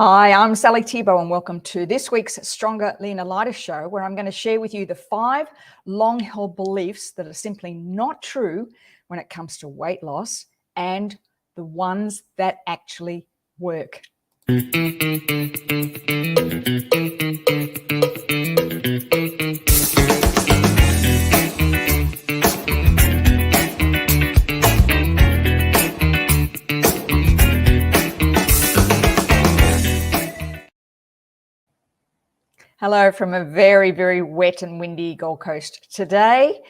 Hi, I'm Sally Thibault and welcome to this week's Stronger, Leaner, Lighter show, where I'm going to share with you the 5 long-held beliefs that are simply not true when it comes to weight loss and the ones that actually work. Hello from a very, very wet and windy Gold Coast today.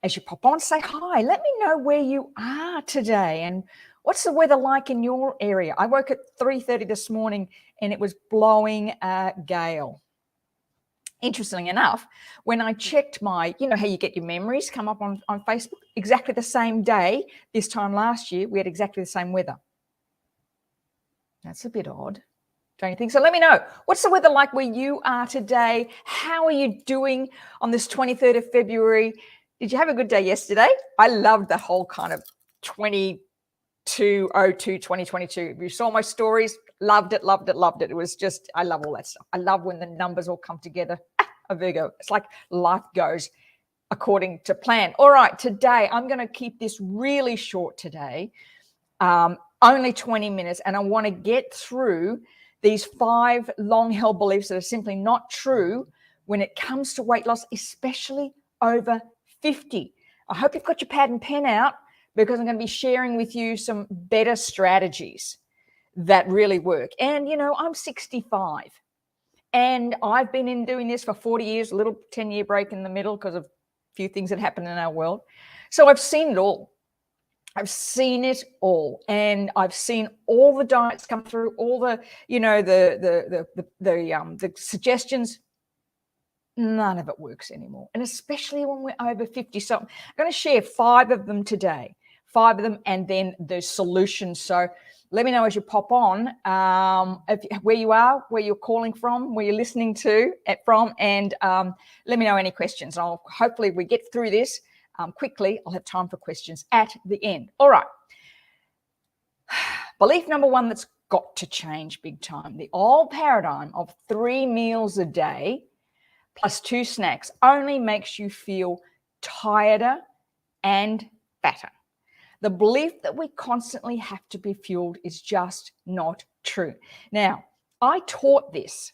As you pop on, say hi. Let me know where you are today and what's the weather like in your area. I woke at 3:30 this morning and it was blowing a gale. Interestingly enough, when I checked my, you know how you get your memories come up on Facebook, exactly the same day, this time last year, we had exactly the same weather. That's a bit odd. Don't you think so? Let me know. What's the weather like where you are today? How are you doing on this 23rd of February? Did you have a good day yesterday? I loved the whole kind of 2022. If you saw my stories, loved it. It was just, I love all that stuff. I love when the numbers all come together. A Virgo. It's like life goes according to plan. All right, today I'm going to keep this really short today, only 20 minutes, and I want to get through these 5 long-held beliefs that are simply not true when it comes to weight loss, especially over 50. I hope you've got your pad and pen out because I'm going to be sharing with you some better strategies that really work. And, you know, I'm 65 and I've been in doing this for 40 years, a little 10-year break in the middle because of a few things that happen in our world. So I've seen it all. I've seen it all, and I've seen all the diets come through, all the, you know, the suggestions. None of it works anymore, and especially when we're over 50. So I'm going to share 5 of them today, 5 of them, and then the solutions. So let me know as you pop on where you are, where you're calling from, where you're listening from, and let me know any questions. Hopefully we get through this quickly. I'll have time for questions at the end. All right. Belief number 1 that's got to change big time. The old paradigm of 3 meals a day plus 2 snacks only makes you feel tireder and fatter. The belief that we constantly have to be fueled is just not true. Now, I taught this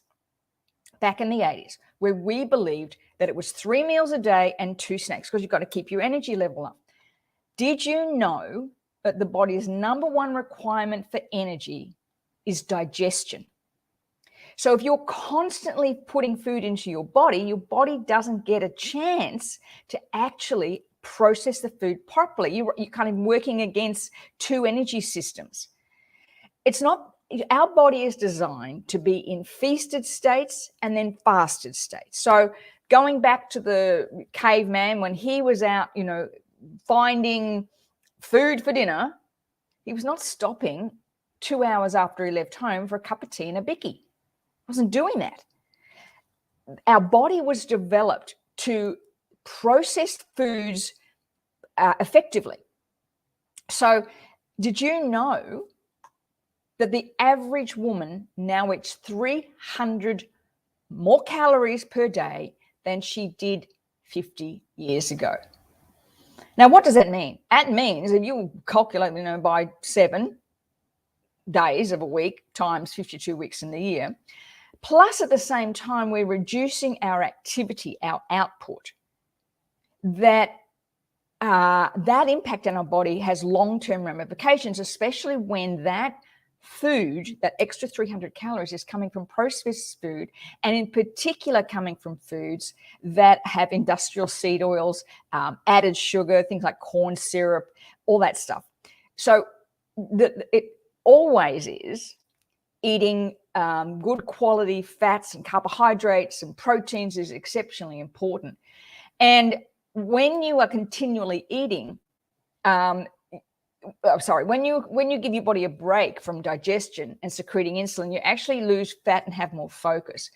back in the 80s, where we believed that it was 3 meals a day and 2 snacks because you've got to keep your energy level up. Did you know that the body's number 1 requirement for energy is digestion? So if you're constantly putting food into your body doesn't get a chance to actually process the food properly. You're kind of working against 2 energy systems. It's not. Our body is designed to be in feasted states and then fasted states. So going back to the caveman, when he was out, you know, finding food for dinner, he was not stopping 2 hours after he left home for a cup of tea and a bicky. He wasn't doing that. Our body was developed to process foods effectively. So did you know that the average woman now eats 300 more calories per day than she did 50 years ago? Now, what does that mean? That means if you calculate, you know, by 7 days of a week times 52 weeks in the year, plus at the same time we're reducing our activity, our output, that impact on our body has long-term ramifications, especially when that food, that extra 300 calories is coming from processed food, and in particular coming from foods that have industrial seed oils, added sugar, things like corn syrup, all that stuff. So it always is eating good quality fats and carbohydrates and proteins is exceptionally important. And when you are continually eating, when you give your body a break from digestion and secreting insulin, you actually lose fat and have more focus.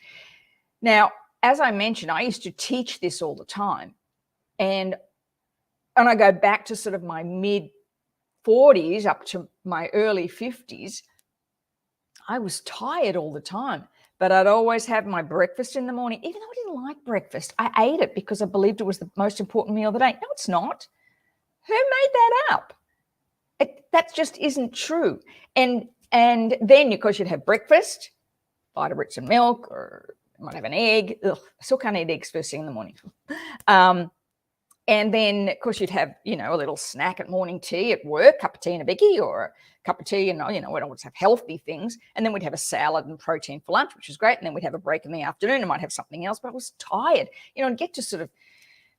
Now, as I mentioned, I used to teach this all the time. And I go back to sort of my mid 40s up to my early 50s. I was tired all the time, but I'd always have my breakfast in the morning, even though I didn't like breakfast. I ate it because I believed it was the most important meal of the day. No, it's not. Who made that up? That just isn't true. And then, of course, you'd have breakfast, bite of rich and milk, or you might have an egg. Ugh, I still can't eat eggs first thing in the morning. And then, of course, you'd have, a little snack at morning tea at work, cup of tea and a biggie, or a cup of tea, and, we'd always have healthy things. And then we'd have a salad and protein for lunch, which was great. And then we'd have a break in the afternoon. I might have something else, but I was tired. I'd get to sort of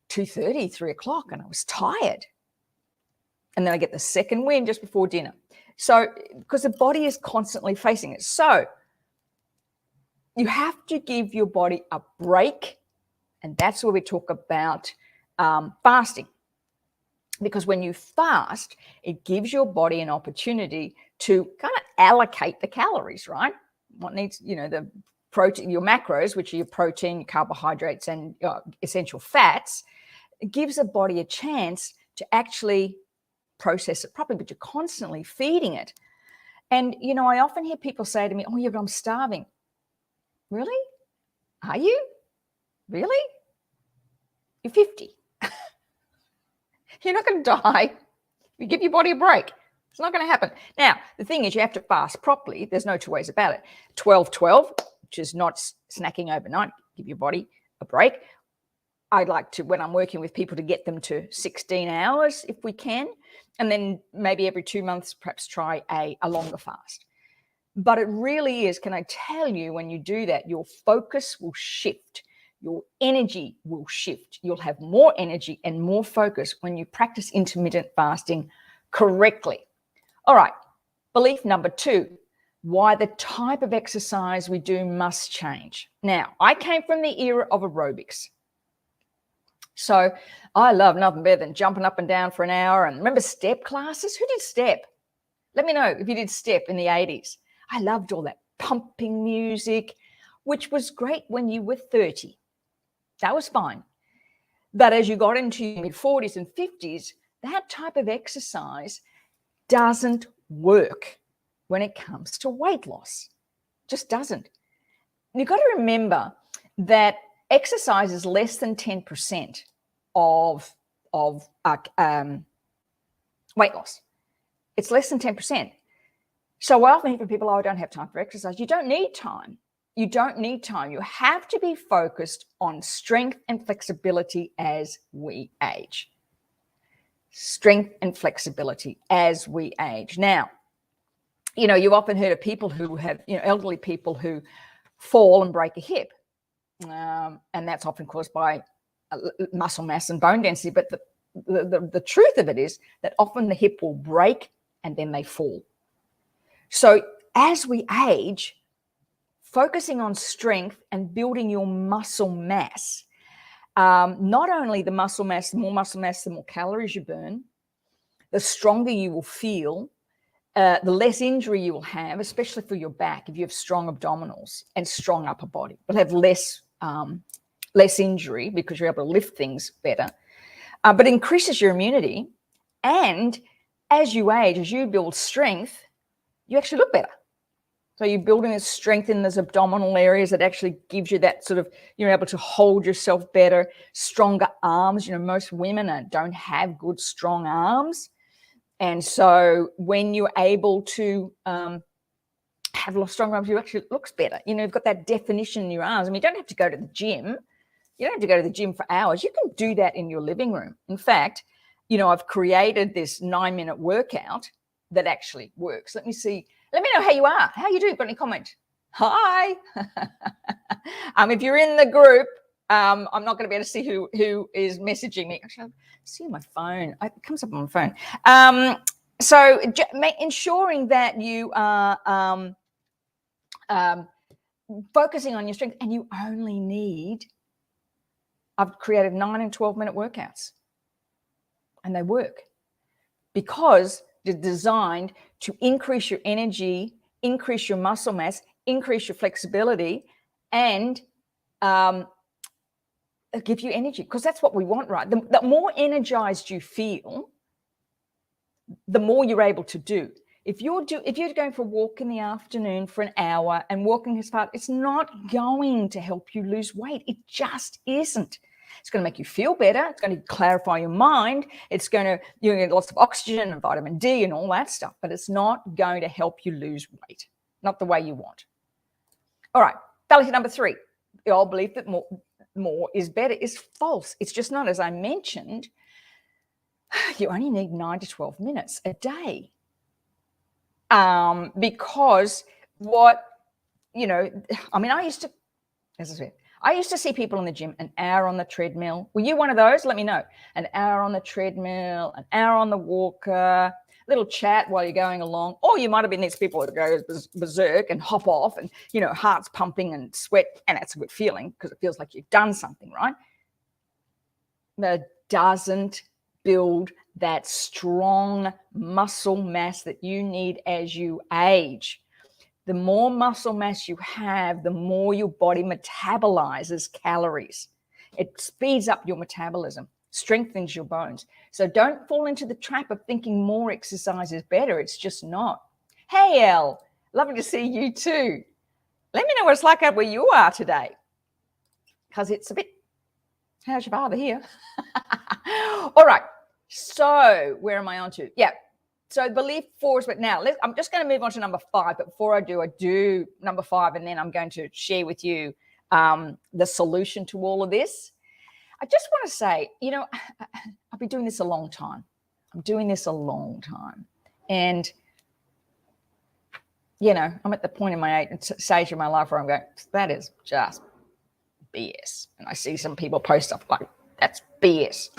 2:30, 3 o'clock, and I was tired. And then I get the second wind just before dinner. So, because the body is constantly facing it. So, you have to give your body a break. And that's where we talk about fasting. Because when you fast, it gives your body an opportunity to kind of allocate the calories, right? What needs, the protein, your macros, which are your protein, your carbohydrates, and essential fats. It gives the body a chance to actually process it properly, but you're constantly feeding it. And, I often hear people say to me, oh, yeah, but I'm starving. Really? Are you? Really? You're 50. You're not going to die. You give your body a break. It's not going to happen. Now, the thing is, you have to fast properly. There's no two ways about it. 12-12, which is not snacking overnight. Give your body a break. I'd like to, when I'm working with people, to get them to 16 hours if we can. And then maybe every 2 months, perhaps try a longer fast. But it really is, can I tell you, when you do that, your focus will shift. Your energy will shift. You'll have more energy and more focus when you practice intermittent fasting correctly. All right, belief number 2, why the type of exercise we do must change. Now, I came from the era of aerobics. So I love nothing better than jumping up and down for an hour. And remember step classes? Who did step? Let me know if you did step in the 80s. I loved all that pumping music, which was great when you were 30. That was fine. But as you got into your mid-40s and 50s, that type of exercise doesn't work when it comes to weight loss. Just doesn't. You've got to remember that exercise is less than 10% of weight loss. It's less than 10%. So I often hear from people, I don't have time for exercise. You don't need time. You don't need time. You have to be focused on strength and flexibility as we age. Strength and flexibility as we age. Now, you've often heard of people who have, elderly people who fall and break a hip. And that's often caused by muscle mass and bone density. But the truth of it is that often the hip will break and then they fall. So as we age, focusing on strength and building your muscle mass, not only the muscle mass, the more calories you burn, the stronger you will feel, the less injury you will have, especially for your back. If you have strong abdominals and strong upper body, you'll have less injury because you're able to lift things better. But it increases your immunity. And as you age, as you build strength, you actually look better. So you're building a strength in those abdominal areas that actually gives you that sort of, you're able to hold yourself better, stronger arms. Most women don't have good, strong arms. And so when you're able to have a lot of strong arms, you actually looks better. You've got that definition in your arms. I mean, you don't have to go to the gym. You don't have to go to the gym for hours. You can do that in your living room. In fact, I've created this 9-minute workout that actually works. Let me see. Let me know how you are. How you doing? Got any comment? Hi. If you're in the group, I'm not going to be able to see who is messaging me. Actually, I'll see my phone. It comes up on my phone. So ensuring that you are focusing on your strength, and you only need, I've created 9 and 12-minute workouts, and they work because they're designed to increase your energy, increase your muscle mass, increase your flexibility, and give you energy, because that's what we want, right? The more energized you feel, the more you're able to do. If you're going for a walk in the afternoon for an hour and walking as far, it's not going to help you lose weight. It just isn't. It's going to make you feel better. It's going to clarify your mind. It's going to, you get lots of oxygen and vitamin D and all that stuff, but it's not going to help you lose weight, not the way you want. All right, fallacy number 3. The old belief that more is better is false. It's just not. As I mentioned, you only need 9 to 12 minutes a day. Because I used to, as I said, I used to see people in the gym an hour on the treadmill. Were you one of those? Let me know. An hour on the treadmill, an hour on the walker, little chat while you're going along. Or you might have been these people that go berserk and hop off and, heart's pumping and sweat. And that's a good feeling because it feels like you've done something, right? That doesn't build that strong muscle mass that you need as you age. The more muscle mass you have, the more your body metabolizes calories. It speeds up your metabolism, strengthens your bones. So don't fall into the trap of thinking more exercise is better. It's just not. Hey, Elle, lovely to see you too. Let me know what it's like out where you are today, because it's a bit, how's your father here? All right. So where am I on to? Yeah. So belief 4 is, but now I'm just going to move on to number 5. But before I do number 5, and then I'm going to share with you the solution to all of this. I just want to say, I've been doing this a long time. And, I'm at the point in my stage of my life where I'm going, that is just BS. And I see some people post stuff like, that's BS.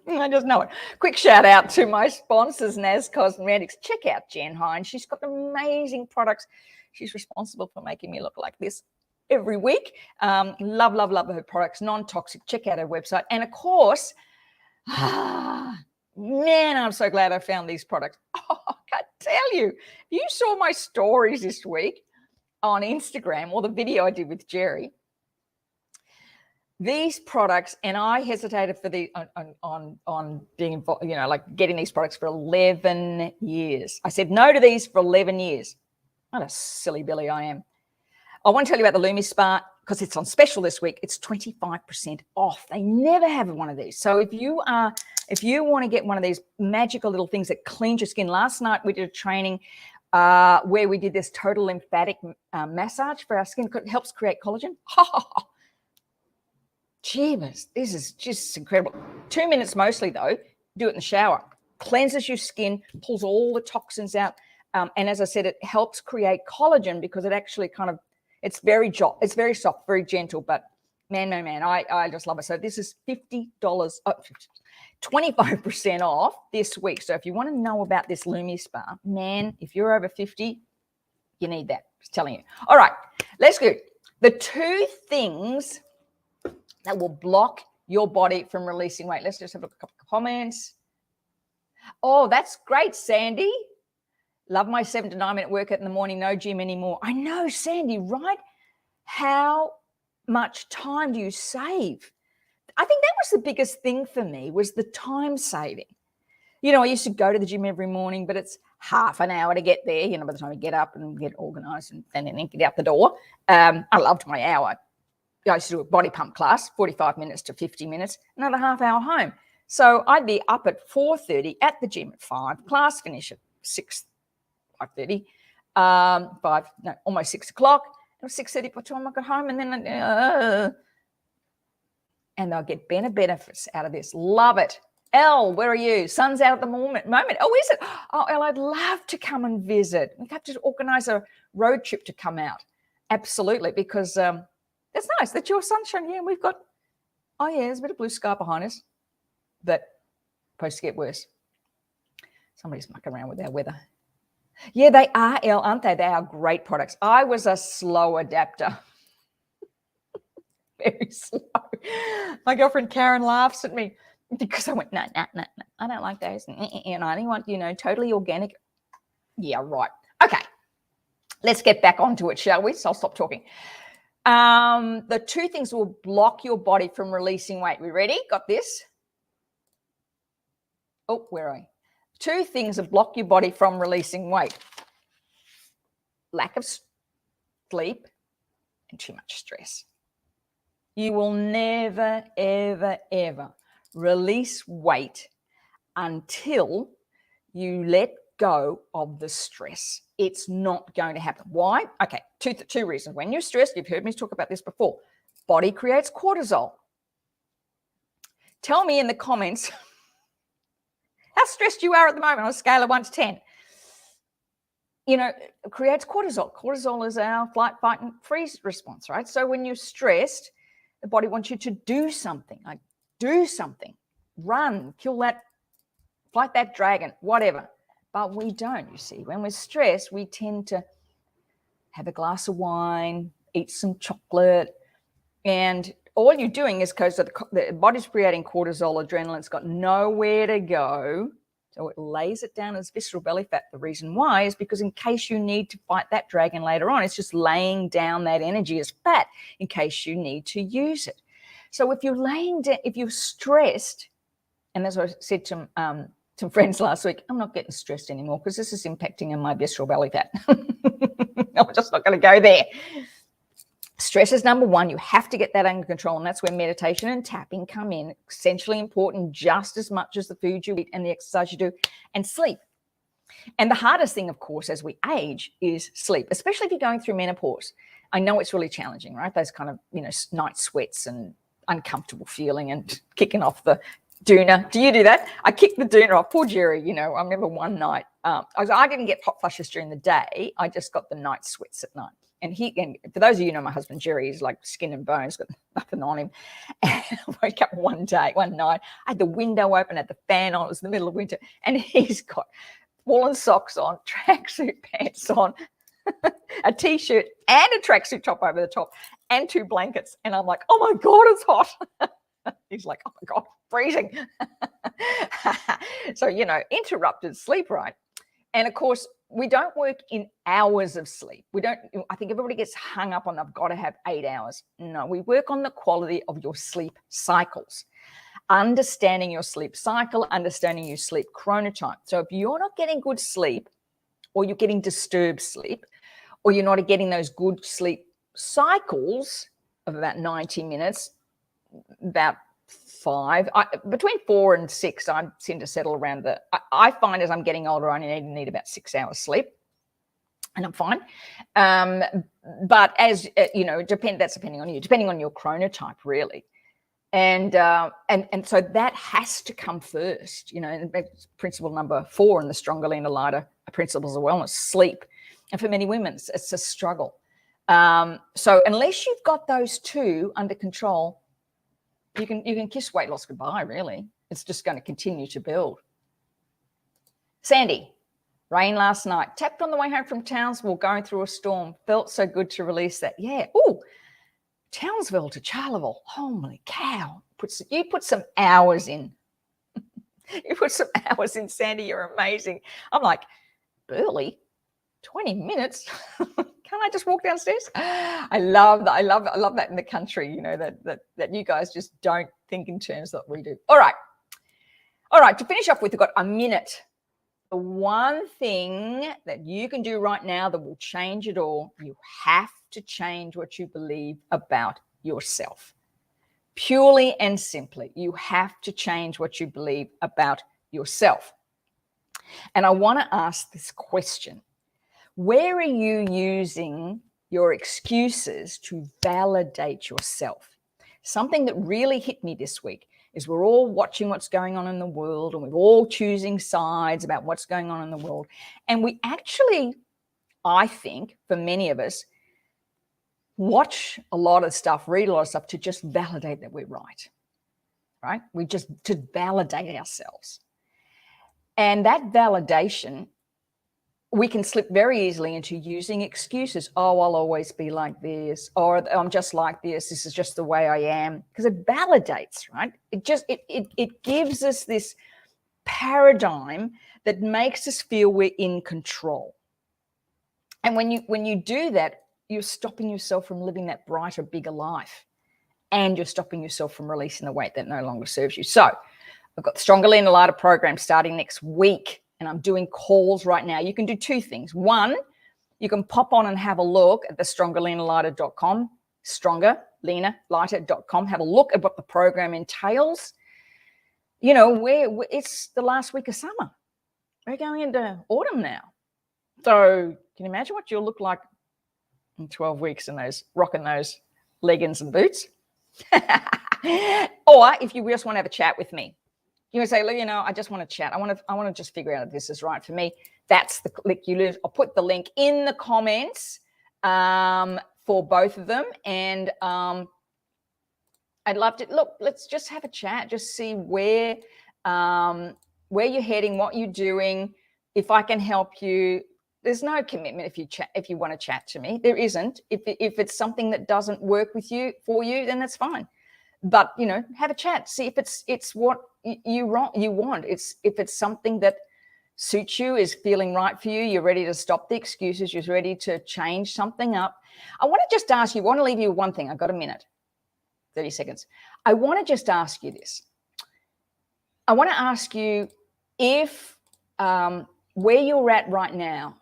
I just know it. Quick shout out to my sponsors, Naz Cosmetics. Check out Jen Hine. She's got amazing products. She's responsible for making me look like this every week. Love her products, non-toxic. Check out her website. And of course, man, I'm so glad I found these products. Oh, I can't tell you. You saw my stories this week on Instagram, or the video I did with Jerry. These products, and I hesitated for on being involved, like getting these products for 11 years. I said no to these for 11 years. What a silly Billy I am. I want to tell you about the Lumi Spa because it's on special this week. It's 25% off. They never have one of these. So if you want to get one of these magical little things that cleans your skin. Last night we did a training where we did this total lymphatic massage for our skin. It helps create collagen. Jeebus, this is just incredible. 2 minutes mostly, though. Do it in the shower. Cleanses your skin, pulls all the toxins out. And as I said, it helps create collagen because it actually it's very soft, very gentle. But man, I just love it. So this is $50, 25% off this week. So if you want to know about this Lumi Spa, man, if you're over 50, you need that. Just telling you. All right, let's go. The 2 things that will block your body from releasing weight. Let's just have a look at a couple of comments. Oh, that's great, Sandy. Love my 7 to 9 minute workout in the morning. No gym anymore. I know, Sandy, right? How much time do you save? I think that was the biggest thing for me, was the time saving. I used to go to the gym every morning, but it's half an hour to get there, by the time I get up and get organized and then get out the door. I loved my hour. I used to do a body pump class, 45 minutes to 50 minutes, another half hour home. So I'd be up at 4:30 at the gym at 5, class finish at 5:30, almost 6 o'clock. It was 6:30 by the time I got home, and then and I'll get better benefits out of this. Love it. Elle, where are you? Sun's out at the moment. Oh, is it? Oh, Elle, I'd love to come and visit. We have to organize a road trip to come out. Absolutely, because that's nice. That's your sunshine here. We've got, there's a bit of blue sky behind us, but supposed to get worse. Somebody's mucking around with our weather. Yeah, they are, Elle, aren't they? They are great products. I was a slow adapter. Very slow. My girlfriend Karen laughs at me because I went, no, I don't like those. And I only want, totally organic. Yeah, right. Okay. Let's get back onto it, shall we? So I'll stop talking. The 2 things will block your body from releasing weight. We ready? Got this? Oh, where are we? Two things that block your body from releasing weight: lack of sleep and too much stress. You will never, ever, ever release weight until you let go of the stress. It's not going to happen. Why? Okay, two reasons. When you're stressed, you've heard me talk about this before, body creates cortisol. Tell me in the comments how stressed you are at the moment on a scale of 1 to 10. You know, it creates cortisol. Cortisol is our flight, fight, and freeze response, right? So when you're stressed, the body wants you to do something, like do something, run, kill that, fight that dragon, whatever. But we don't, you see. When we're stressed, we tend to have a glass of wine, eat some chocolate, and all you're doing is because the body's creating cortisol, adrenaline, it's got nowhere to go. So it lays it down as visceral belly fat. The reason why is because in case you need to fight that dragon later on, it's just laying down that energy as fat in case you need to use it. So if you're laying down, if you're stressed, and as I said to some friends last week, I'm not getting stressed anymore because this is impacting on my visceral belly fat. I'm just not going to go there. Stress is number one. You have to get that under control, and that's where meditation and tapping come in. Essentially important just as much as the food you eat and the exercise you do, and sleep. And the hardest thing, of course, as we age is sleep, especially if you're going through menopause. I know it's really challenging, right? Those kind of, night sweats and uncomfortable feeling and kicking off the doona. Do you do that? I kicked the doona off. Poor Jerry, I remember one night, I didn't get hot flushes during the day. I just got the night sweats at night. And for those of you who know my husband, Jerry, is like skin and bones, got nothing on him. And I woke up one night, I had the window open, had the fan on, it was the middle of winter, and he's got woolen socks on, tracksuit pants on, a T-shirt and a tracksuit top over the top, and 2 blankets. And I'm like, oh my God, it's hot. He's like, oh my God, freezing. So, interrupted sleep, right? And of course, we don't work in hours of sleep. I think everybody gets hung up on, I've got to have 8 hours. No, we work on the quality of your sleep cycles. Understanding your sleep cycle, understanding your sleep chronotype. So if you're not getting good sleep, or you're getting disturbed sleep, or you're not getting those good sleep cycles of about 90 minutes, about 5, between 4 and 6, I tend to settle around I find as I'm getting older, I need about 6 hours sleep, and I'm fine. But as that's depending on you, depending on your chronotype, really. And so that has to come first, and principle number 4 in the Stronger, Leaner, Lighter Principles of Wellness, sleep. And for many women, it's a struggle. So unless you've got those 2 under control, you can kiss weight loss goodbye, really. It's just going to continue to build. Sandy, rain last night. Tapped on the way home from Townsville, going through a storm. Felt so good to release that. Yeah. Oh, Townsville to Charleville. Holy cow. You put some hours in. You put some hours in, Sandy. You're amazing. I'm like, Burley, 20 minutes? Can't I just walk downstairs? I love that. I love that in the country, that you guys just don't think in terms that we do. All right. To finish off with, we've got a minute. The one thing that you can do right now that will change it all, you have to change what you believe about yourself. Purely and simply, you have to change what you believe about yourself. And I want to ask this question. Where are you using your excuses to validate yourself? Something that really hit me this week is we're all watching what's going on in the world, and we're all choosing sides about what's going on in the world. And we actually, I think, for many of us, watch a lot of stuff, read a lot of stuff to just validate that we're right? We just to validate ourselves. And that validation, we can slip very easily into using excuses. Oh, I'll always be like this, or I'm just like this. This is just the way I am, because it validates, right? It gives us this paradigm that makes us feel we're in control. And when you do that, you're stopping yourself from living that brighter, bigger life, and you're stopping yourself from releasing the weight that no longer serves you. So I've got the Stronger, Leaner, Lighter program starting next week. and I'm doing calls right now. You can do two things. One, you can pop on and have a look at the strongerlenalighter.com, strongerlenalighter.com. Have a look at what the program entails. You know, it's the last week of summer. We're going into autumn now. So can you imagine what you'll look like in 12 weeks in those, rocking those leggings and boots? Or if you just want to have a chat with me, you can say, you know, I just want to chat. I want to just figure out if this is right for me. That's the link you lose. I'll put the link in the comments for both of them. And I'd love to look, let's just have a chat, just see where you're heading, what you're doing. If I can help you, there's no commitment if you want to chat to me. There isn't. If it's something that doesn't work for you, then that's fine. But, you know, have a chat. See if it's what you want. If it's something that suits you, is feeling right for you, you're ready to stop the excuses, you're ready to change something up. I want to just ask you, I want to leave you with one thing. I've got a minute, 30 seconds. I want to just ask you this. I want to ask you if where you're at right now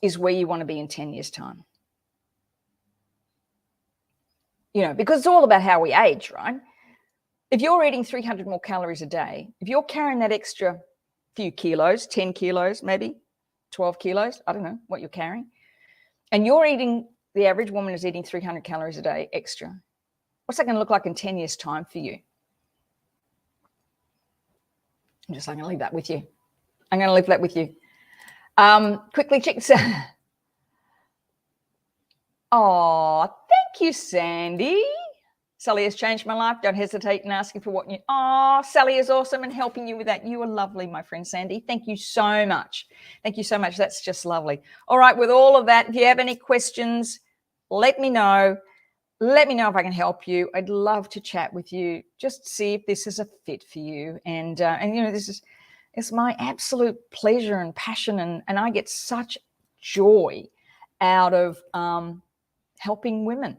is where you want to be in 10 years' time. You know, because it's all about how we age, right? If you're eating 300 more calories a day, if you're carrying that extra few kilos, 10 kilos, maybe 12 kilos, I don't know what you're carrying, and the average woman is eating 300 calories a day extra, what's that going to look like in 10 years' time for you? I'm going to leave that with you. I'm going to leave that with you. Quickly check. Oh, thank you, Sandy. Sally has changed my life. Don't hesitate in asking for what you... Oh, Sally is awesome and helping you with that. You are lovely, my friend Sandy. Thank you so much. Thank you so much. That's just lovely. All right, with all of that, if you have any questions, let me know. Let me know if I can help you. I'd love to chat with you. Just see if this is a fit for you. And you know, it's my absolute pleasure and passion, and I get such joy out of helping women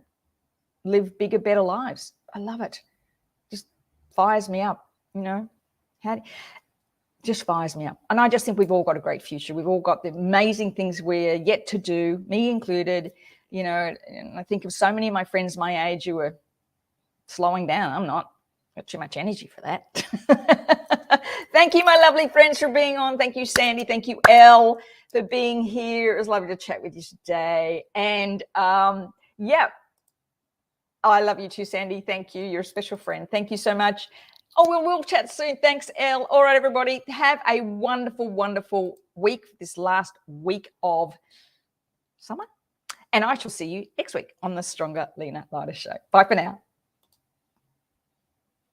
live bigger, better lives. I love it. Just fires me up, you know. Just fires me up. And I just think we've all got a great future. We've all got the amazing things we're yet to do, me included, you know. And I think of so many of my friends my age who are slowing down. I'm not. Got too much energy for that. Thank you, my lovely friends, for being on. Thank you, Sandy. Thank you, Elle, for being here. It was lovely to chat with you today. And yeah, I love you too, Sandy. Thank you. You're a special friend. Thank you so much. Oh, we'll chat soon. Thanks, Elle. All right, everybody. Have a wonderful, wonderful week, this last week of summer. And I shall see you next week on the Stronger, Leaner, Lighter Show. Bye for now.